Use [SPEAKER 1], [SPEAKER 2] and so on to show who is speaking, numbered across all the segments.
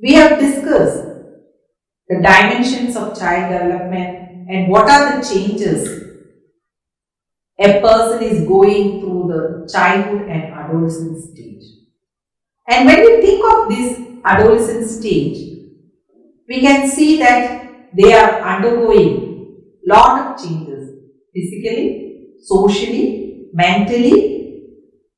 [SPEAKER 1] We have discussed the dimensions of child development and what are the changes a person is going through the childhood and adolescent stage. And when we think of this adolescent stage, we can see that they are undergoing lot of changes physically, socially, mentally.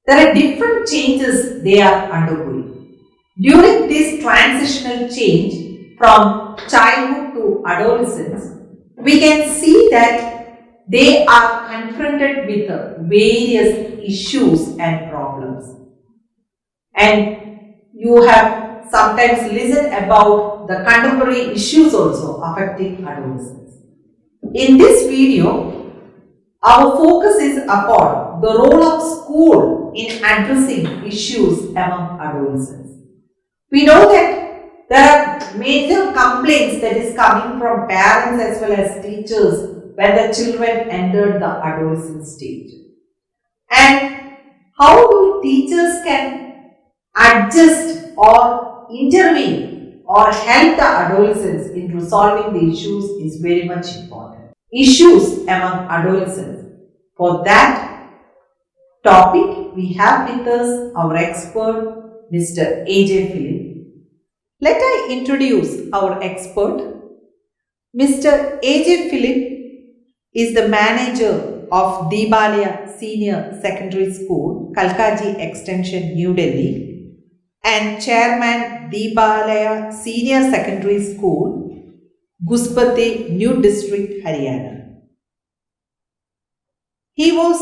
[SPEAKER 1] There are different changes they are undergoing. During this transitional change from childhood to adolescence, we can see that they are confronted with various issues and problems. And you have sometimes listened about the contemporary issues also affecting adolescents. In this video, our focus is upon the role of school in addressing issues among adolescents. We know that there are major complaints that is coming from parents as well as teachers when the children entered the adolescent stage. And how do teachers can adjust or intervene or help the adolescents in resolving the issues is very much important. Issues among adolescents. For that topic, we have with us our expert, Mr. A.J. Philip. Let I introduce our expert. Mr. A.J. Philip is the manager of Deebalaya Senior Secondary School, Kalkaji Extension, New Delhi, and chairman Deebalaya Senior Secondary School, Guspati, New District, Haryana. He was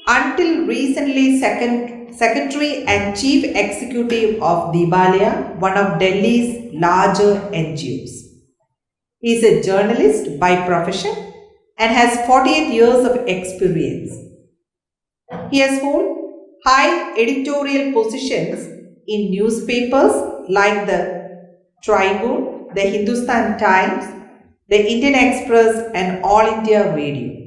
[SPEAKER 1] until recently Secretary and Chief Executive of Deebalaya, one of Delhi's larger NGOs. He is a journalist by profession and has 48 years of experience. He has held high editorial positions in newspapers like the Tribune, the Hindustan Times, the Indian Express and All India Radio.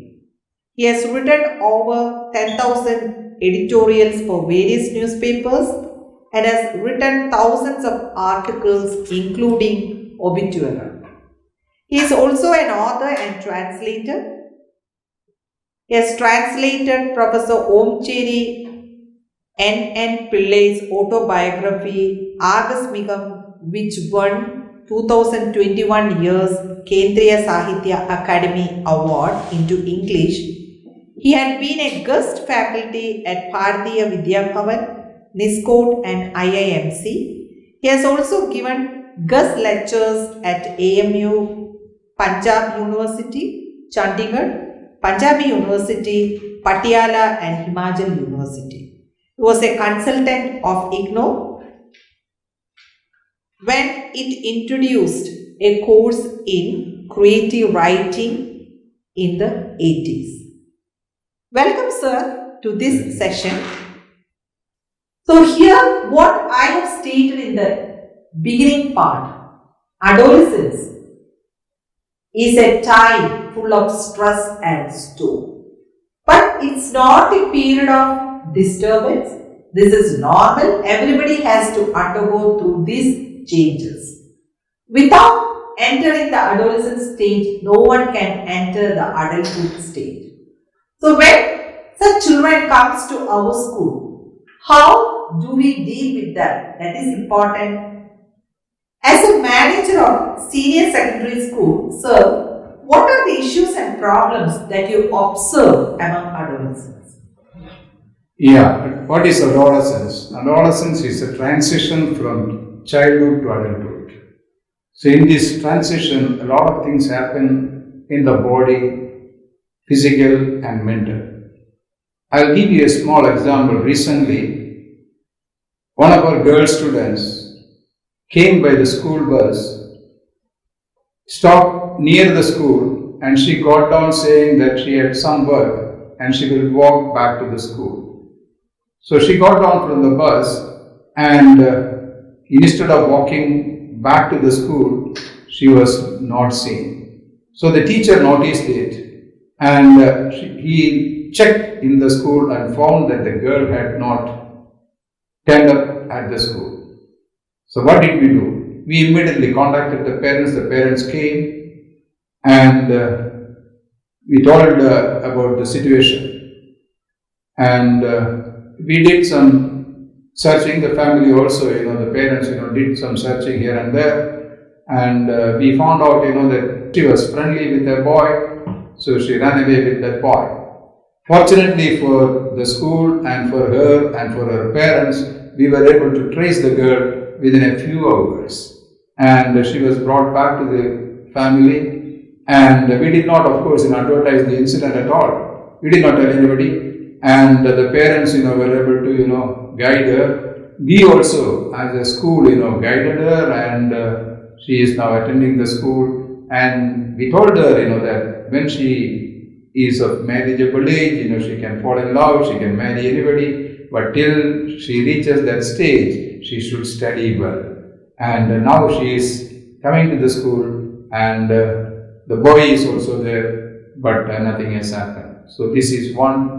[SPEAKER 1] He has written over 10,000 editorials for various newspapers and has written thousands of articles including obituary. He is also an author and translator. He has translated Professor Omcheri N. Pillai's autobiography Argasmikam, which won 2021 year's Kendriya Sahitya Academy Award into English. He had been a guest faculty at Bharatiya Vidya Bhavan, NISCOT and IIMC. He has also given guest lectures at AMU, Punjab University, Chandigarh, Punjabi University, Patiala and Himachal University. He was a consultant of IGNOU when it introduced a course in creative writing in the 80s. Welcome, sir, to this session. So here what I have stated in the beginning part, adolescence is a time full of stress and storm. But it's not a period of disturbance. This is normal. Everybody has to undergo through these changes. Without entering the adolescent stage, no one can enter the adulthood stage. So when such children comes to our school, how do we deal with them? That is important. As a manager of senior secondary school, sir, what are the issues and problems that you observe among adolescents?
[SPEAKER 2] Yeah, what is adolescence? Adolescence is a transition from childhood to adulthood. So in this transition, a lot of things happen in the body, physical and mental. I'll give you a small example. Recently, one of our girl students came by the school bus, stopped near the school, and she got down saying that she had some work and she will walk back to the school. So she got down from the bus and instead of walking back to the school, she was not seen. So the teacher noticed it and he checked in the school and found that the girl had not turned up at the school. So what did we do? we immediately contacted the parents. The parents came and we told about the situation. And we did some searching. The family also, the parents, did some searching here and there. And we found out, that she was friendly with a boy, so she ran away with that boy. Fortunately for the school and for her and for her parents, we were able to trace the girl within a few hours. And she was brought back to the family. And we did not, of course, advertise the incident at all. We did not tell anybody. And the parents, were able to, guide her. We also, as a school, guided her, and she is now attending the school. And we told her, that when she is of marriageable age, she can fall in love, she can marry anybody, but till she reaches that stage, she should study well. And now she is coming to the school, and the boy is also there, but nothing has happened. So this is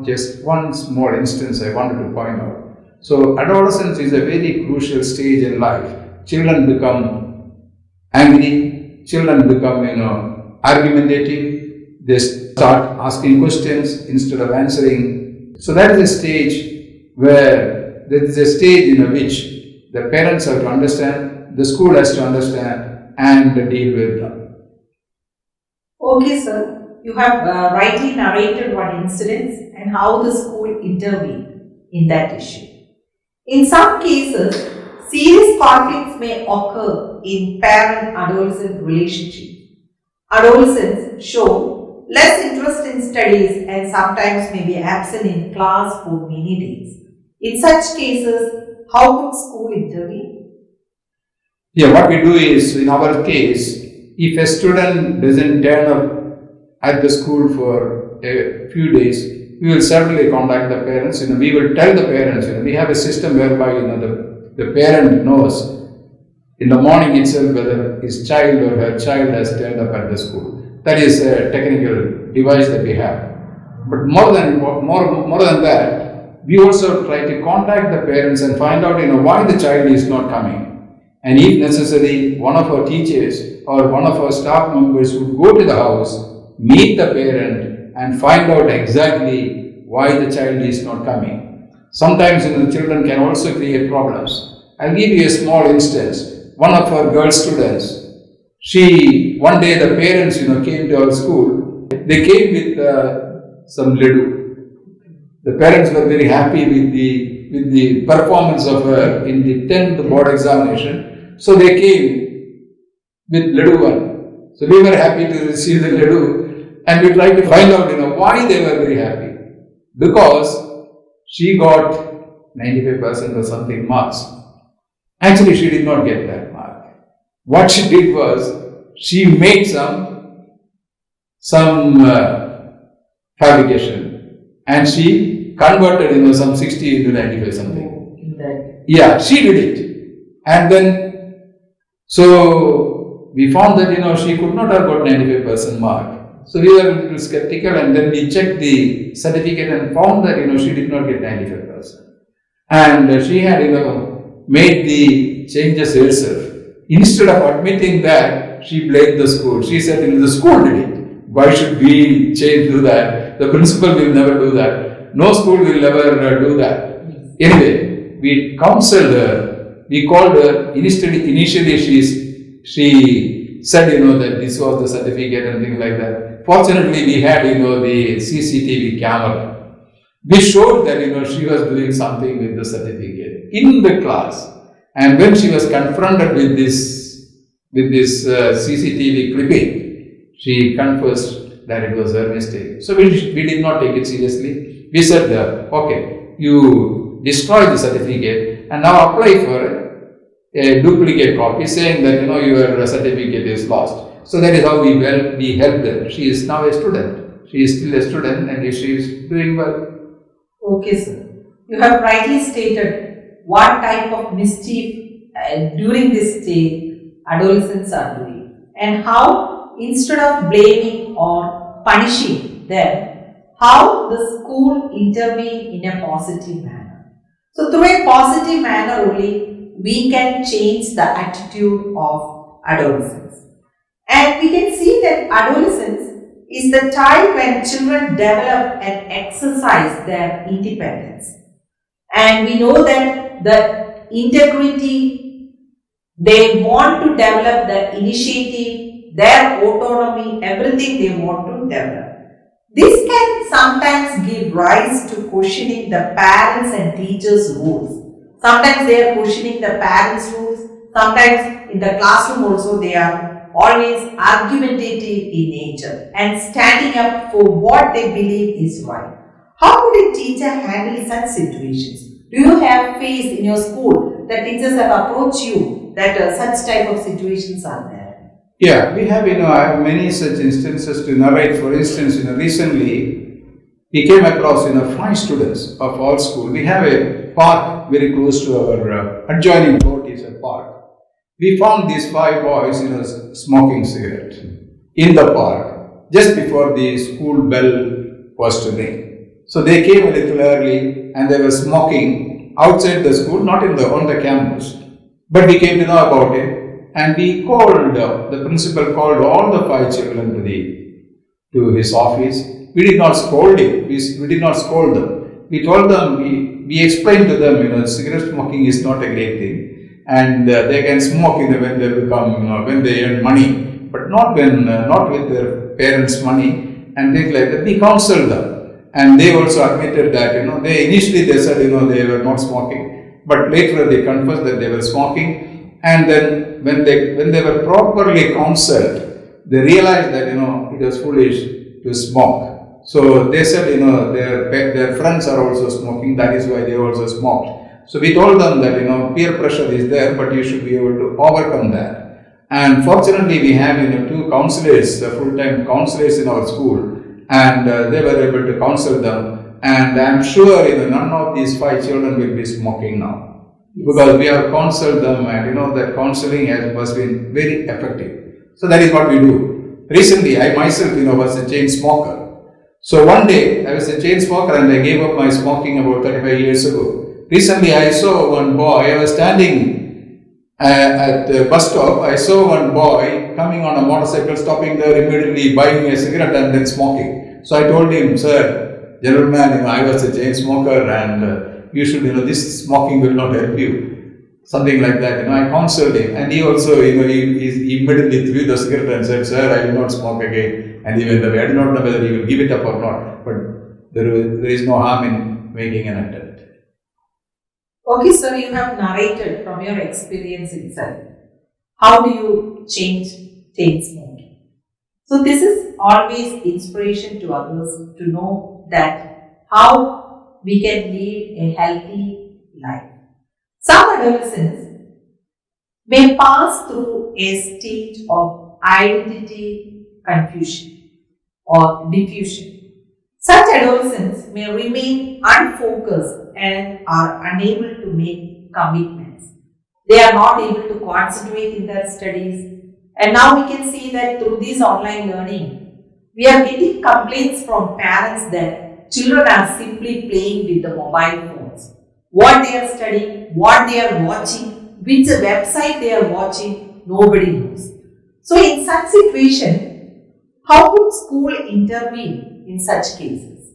[SPEAKER 2] just one small instance I wanted to point out. So adolescence is a very crucial stage in life. Children become angry, children become, argumentative, they start asking questions instead of answering. So that is a stage where there is a stage in which the parents have to understand, the school has to understand, and deal with them.
[SPEAKER 1] Okay, sir. You have rightly narrated one incident and how the school intervened in that issue. In some cases, serious conflicts may occur in parent-adolescent relationships. Adolescents show less interest in studies and sometimes may be absent in class for many days. In such cases, how could school intervene?
[SPEAKER 2] Yeah, what we do is, in our case, if a student doesn't turn up at the school for a few days, we will certainly contact the parents. We will tell the parents. We have a system whereby the parent knows in the morning itself whether his child or her child has turned up at the school. That is a technical device that we have. But more than that, we also try to contact the parents and find out why the child is not coming. And if necessary, one of our teachers or one of our staff members would go to the house, meet the parent, and find out exactly why the child is not coming. Sometimes the children can also create problems. I'll give you a small instance. One of our girl students, one day the parents came to our school. They came with some laddu. The parents were very happy with the performance of her in the 10th board examination. So they came with laddu one. So we were happy to receive the laddu, and we tried to find out why they were very happy. Because she got 95% or something marks. Actually, she did not get that mark. What she did was, she made some fabrication, and she converted some 60 into 95 something. Yeah, she did it. And then, so we found that she could not have got 95% mark. So we were a little skeptical, and then we checked the certificate and found that she did not get 95%. And she had made the changes herself. Instead of admitting that, she blamed the school. She said, the school did it. Why should we do that? The principal will never do that. No school will ever do that. Anyway, we counseled her. We called her. Initially she said, that this was the certificate and things like that. Fortunately, we had, the CCTV camera. We showed that, she was doing something with the certificate in the class. And when she was confronted with this CCTV clipping, she confessed that it was her mistake. So we did not take it seriously. We said, okay, you destroy the certificate and now apply for a duplicate copy saying that your certificate is lost. So that is how we helped her. She is now a student. She is still a student and she is doing well.
[SPEAKER 1] Okay, sir. You have rightly stated what type of mischief during this stage adolescents are doing, and how instead of blaming or punishing them, how the school intervene in a positive manner. So through a positive manner only, we can change the attitude of adolescence. And we can see that adolescence is the time when children develop and exercise their independence. And we know that the integrity, they want to develop the initiative, their autonomy, everything they want to develop. This can sometimes give rise to questioning the parents and teachers' rules. Sometimes they are questioning the parents' rules. Sometimes in the classroom also they are always argumentative in nature and standing up for what they believe is right. How would a teacher handle such situations? Do you have faced in your school that teachers have approached you that such type of situations are there?
[SPEAKER 2] Yeah, we have, I have many such instances to narrate. For instance, recently we came across, 5 students of our school. We have a park very close to our adjoining court is a park. We found these 5 boys, smoking cigarette in the park just before the school bell was to ring. So they came a little early and they were smoking outside the school, not on the campus. But we came to know about it. And we called, the principal called all the 5 children to his office. We did not scold him. We did not scold them. We told them, we explained to them, cigarette smoking is not a great thing. And they can smoke when they become, when they earn money. But not with their parents' money and things like that. We counseled them. And they also admitted that, initially they said, they were not smoking. But later they confessed that they were smoking. And then when they were properly counseled, they realized that it was foolish to smoke. So they said their friends are also smoking. That is why they also smoked. So we told them that peer pressure is there, but you should be able to overcome that. And fortunately, we have 2 counselors, full-time counselors in our school, and they were able to counsel them. And I am sure none of these 5 children will be smoking now. Because we have counseled them, and that counseling has been very effective. So that is what we do. Recently, I myself, was a chain smoker. So one day, I was a chain smoker and I gave up my smoking about 35 years ago. Recently, I saw one boy. I was standing at the bus stop. I saw one boy coming on a motorcycle, stopping there, immediately buying a cigarette and then smoking. So I told him, sir, gentleman, I was a chain smoker and you should, this smoking will not help you. Something like that. I counseled him, and he also, he immediately threw the cigarette and said, sir, I will not smoke again. And he went away. I do not know whether he will give it up or not, but there is no harm in making an attempt.
[SPEAKER 1] Okay, sir, you have narrated from your experience itself. How do you change chain smoking? So this is always inspiration to others to know that how we can lead a healthy life. Some adolescents may pass through a state of identity confusion or diffusion. Such adolescents may remain unfocused and are unable to make commitments. They are not able to concentrate in their studies. And now we can see that through this online learning, we are getting complaints from parents that children are simply playing with the mobile phones. What they are studying, what they are watching, which website they are watching, nobody knows. So in such situation, how would school intervene in such cases?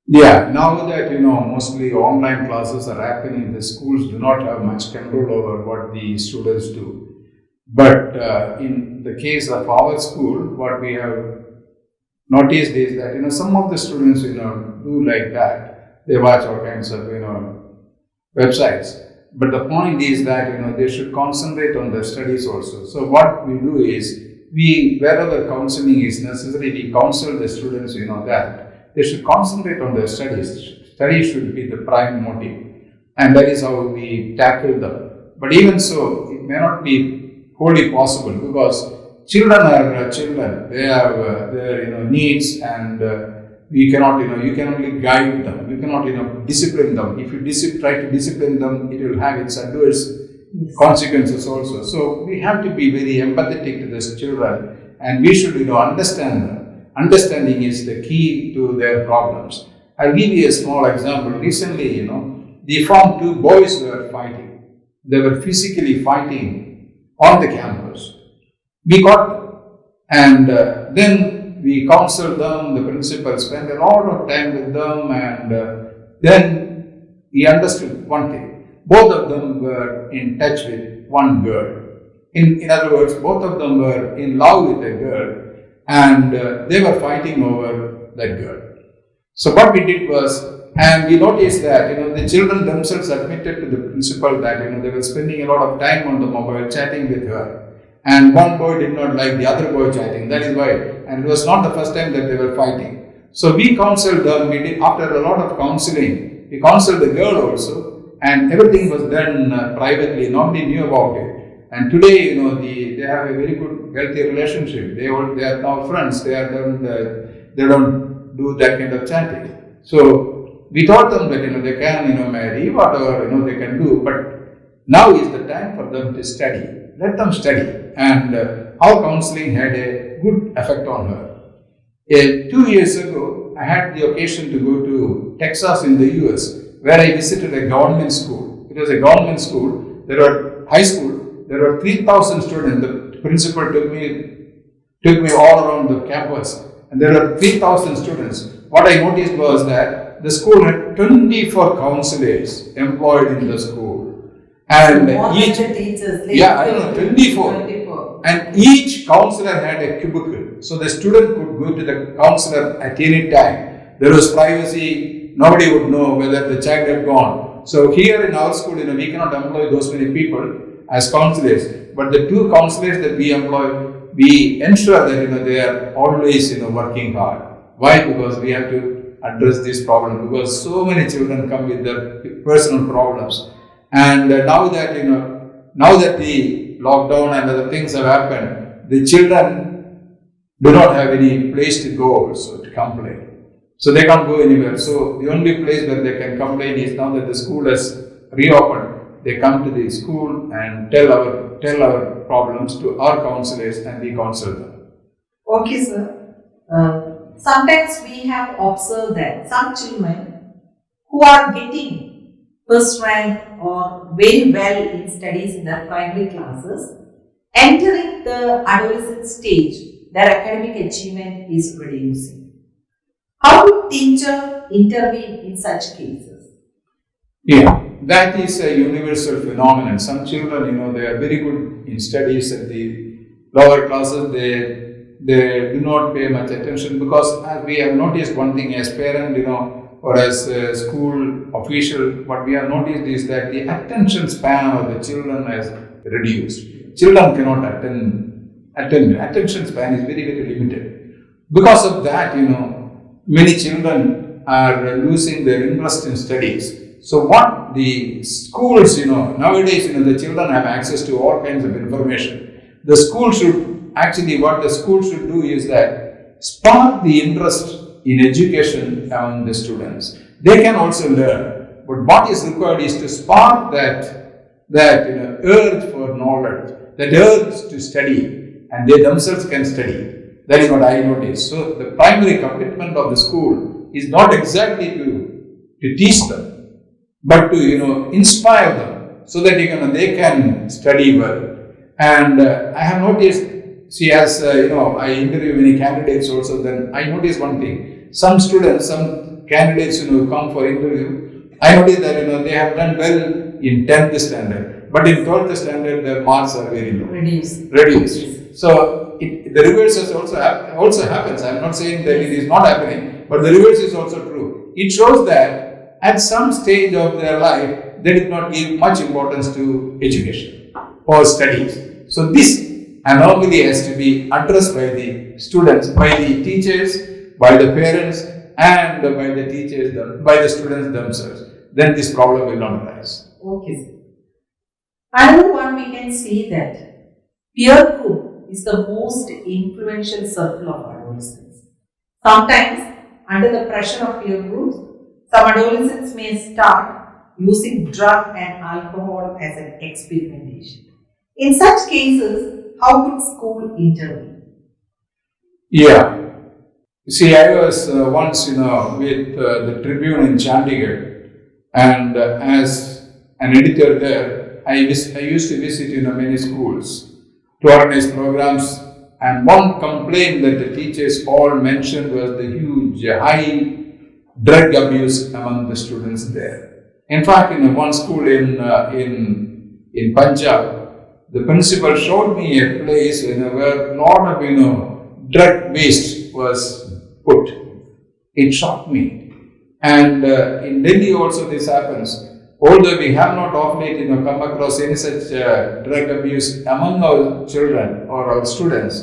[SPEAKER 2] Yeah, now that mostly online classes are happening, the schools do not have much control over what the students do. But in the case of our school, what we have noticed is that some of the students do like that. They watch all kinds of websites. But the point is that they should concentrate on their studies also. So what we do is wherever counseling is necessary, we counsel the students that they should concentrate on their studies. Studies should be the prime motive, and that is how we tackle them. But even so, it may not be wholly possible because children are children. They have their needs, and we cannot you can only guide them. You cannot discipline them. If you try to discipline them, it will have its adverse consequences also. So we have to be very empathetic to these children, and we should understand them. Understanding is the key to their problems. I'll give you a small example. Recently, the Form 2 boys were fighting. they were physically fighting on the campus. We got them. And then we counseled them, the principal spent a lot of time with them, and then he understood one thing. Both of them were in touch with one girl. In other words, both of them were in love with a girl, and they were fighting over that girl. So what we did was, and we noticed that the children themselves admitted to the principal that they were spending a lot of time on the mobile chatting with her. And one boy did not like the other boy chatting. That is why. And it was not the first time that they were fighting. So we counseled them. We did, after a lot of counseling, we counseled the girl also. And everything was done privately. Nobody knew about it. And today, they have a very good, healthy relationship. They are now friends. They don't do that kind of chatting. So we told them that they can marry, whatever they can do. But now is the time for them to study. Let them study. And our counseling had a good effect on her. 2 years ago, I had the occasion to go to Texas in the US, where I visited a government school. It was a government school. There were high school. There were 3,000 students. The principal took me all around the campus, and there were 3,000 students. What I noticed was that the school had 24 counselors employed in the school. And
[SPEAKER 1] more
[SPEAKER 2] each
[SPEAKER 1] teachers,
[SPEAKER 2] I don't know, 24. And each counselor had a cubicle. So the student could go to the counselor at any time. There was privacy. Nobody would know whether the child had gone. So here in our school, we cannot employ those many people as counselors. But the 2 counselors that we employ, we ensure that they are always working hard. Why? Because we have to address this problem. Because so many children come with their personal problems. And now that the lockdown and other things have happened, the children do not have any place to go also to complain. So they can't go anywhere. So the only place where they can complain is now that the school has reopened. They come to the school and tell our problems to our counselors, and we counsel them.
[SPEAKER 1] Okay, sir. Sometimes we have observed that some children who are getting first rank or very well in studies in their primary classes, entering the adolescent stage, their academic achievement is reducing. How would teacher intervene in such cases?
[SPEAKER 2] Yeah, that is a universal phenomenon. Some children, they are very good in studies at the lower classes. They do not pay much attention because, as we have noticed one thing as parent, or as a school official, what we have noticed is that the attention span of the children has reduced. Children cannot attend. Attention span is very, very limited. Because of that, many children are losing their interest in studies. So what the schools, nowadays, the children have access to all kinds of information. The school should, actually what the school should do is that spark the interest in education among the students. They can also learn, but what is required is to spark that urge for knowledge, that urge to study, and they themselves can study. That is what I noticed. So the primary commitment of the school is not exactly to teach them, but to inspire them so that they can study well. And I have noticed, see, as I interview many candidates also, then I notice one thing. Some students, some candidates come for interview, I notice that they have done well in 10th standard, but in 12th standard their marks are very low. Reduced. So the reverse also happens. I am not saying that it is not happening, but the reverse is also true. It shows that at some stage of their life, they did not give much importance to education or studies. So this anomaly has to be addressed by the students, by the teachers, by the parents, and by the teachers, by the students themselves. Then this problem will not arise.
[SPEAKER 1] Okay. Another one we can see that peer group is the most influential circle of adolescence. Sometimes, under the pressure of peer groups, some adolescents may start using drug and alcohol as an experimentation. In such cases, how could school intervene?
[SPEAKER 2] Yeah. See, I was once, with the Tribune in Chandigarh, and as an editor there, I used to visit many schools to organize programs, and one complaint that the teachers all mentioned was the huge, high drug abuse among the students there. In fact, in one school in Punjab, the principal showed me a place where a lot of drug waste was put. It shocked me. And in Delhi also this happens. Although we have not of late come across any such drug abuse among our children or our students,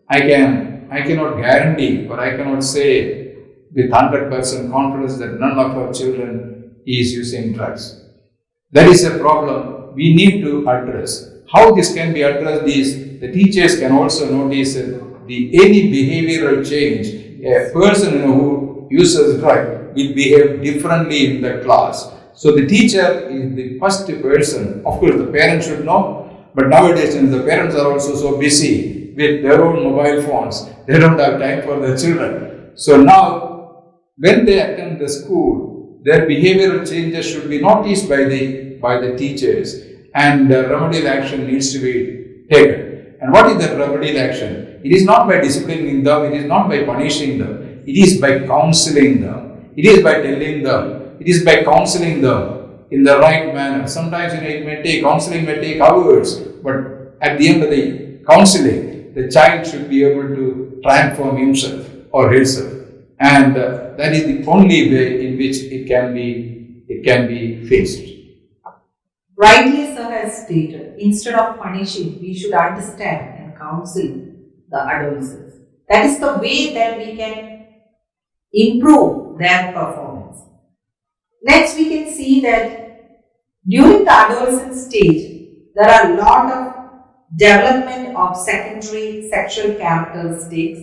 [SPEAKER 2] I cannot guarantee or I cannot say with 100% confidence that none of our children is using drugs. That is a problem we need to address. How this can be addressed is the teachers can also notice any behavioral change. A person who uses drug will behave differently in the class. So the teacher is the first person. Of course, the parents should know, but nowadays the parents are also so busy with their own mobile phones. They don't have time for their children. So now, when they attend the school, their behavioral changes should be noticed by the teachers, and remedial action needs to be taken. And what is that remedial action? It is not by disciplining them, it is not by punishing them, it is by counseling them, it is by telling them, it is by counseling them in the right manner. Sometimes counseling may take hours, but at the end of the counseling, the child should be able to transform himself or herself. And that is the only way in which it can be faced.
[SPEAKER 1] Rightly, sir has stated, instead of punishing, we should understand and counsel the adolescents. That is the way that we can improve their performance. Next, we can see that during the adolescent stage, there are a lot of development of secondary sexual characteristics,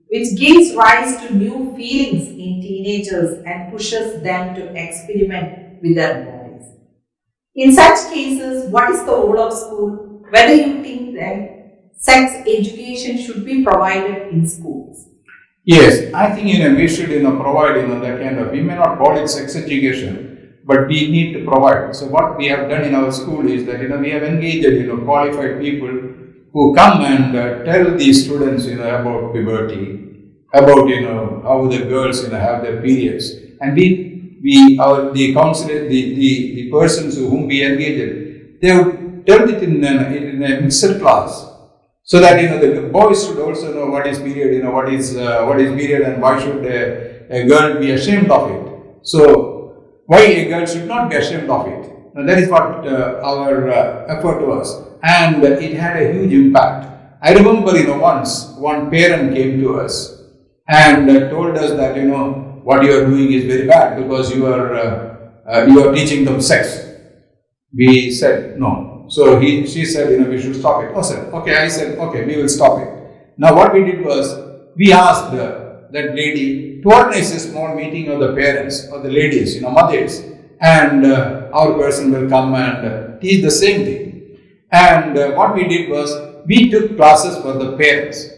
[SPEAKER 1] which gives rise to new feelings in teenagers and pushes them to experiment with their bodies. In such cases, what is the role of school? Whether you think that sex education should be provided in schools?
[SPEAKER 2] Yes, I think we should provide that kind of, we may not call it sex education, but we need to provide. So what we have done in our school is that we have engaged qualified people who come and tell these students about puberty, about how the girls have their periods, and the counselor, the persons whom we engaged, they would tell it in a mixed class, so that the boys should also know what is period, what is period, and why should a girl be ashamed of it. So why a girl should not be ashamed of it. Now, that is what our effort was, and it had a huge impact. I remember once one parent came to us and told us that what you are doing is very bad because you are teaching them sex. We said no. So she said we should stop it. Oh, sir. Okay, I said okay, we will stop it. Now what we did was we asked that lady to organize a small meeting of the parents or the ladies, mothers, and our person will come and teach the same thing. And what we did was we took classes for the parents.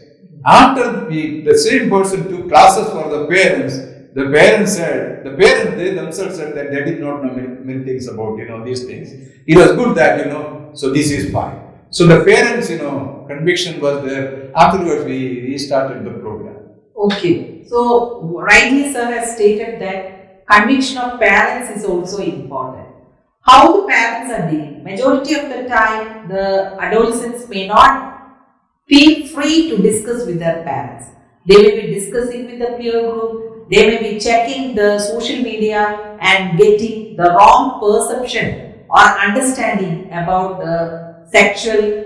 [SPEAKER 2] After the same person took classes for the parents they themselves said that they did not know many things about these things. It was good that so this is fine. So the parents conviction was there. Afterwards we restarted the program.
[SPEAKER 1] Okay, so rightly sir has stated that conviction of parents is also important. How the parents are dealing. Majority of the time, the adolescents may not feel free to discuss with their parents. They may be discussing with the peer group. They may be checking the social media and getting the wrong perception or understanding about the sexual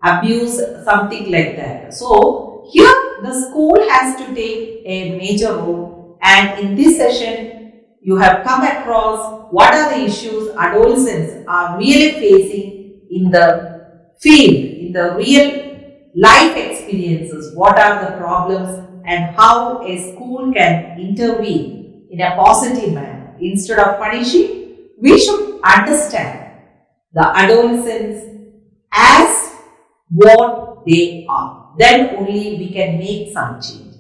[SPEAKER 1] abuse, something like that. So here the school has to take a major role, and in this session you have come across what are the issues adolescents are really facing in the field, in the real life experiences, what are the problems and how a school can intervene in a positive manner. Instead of punishing, we should understand the adolescents as what they are. Then only we can make some change.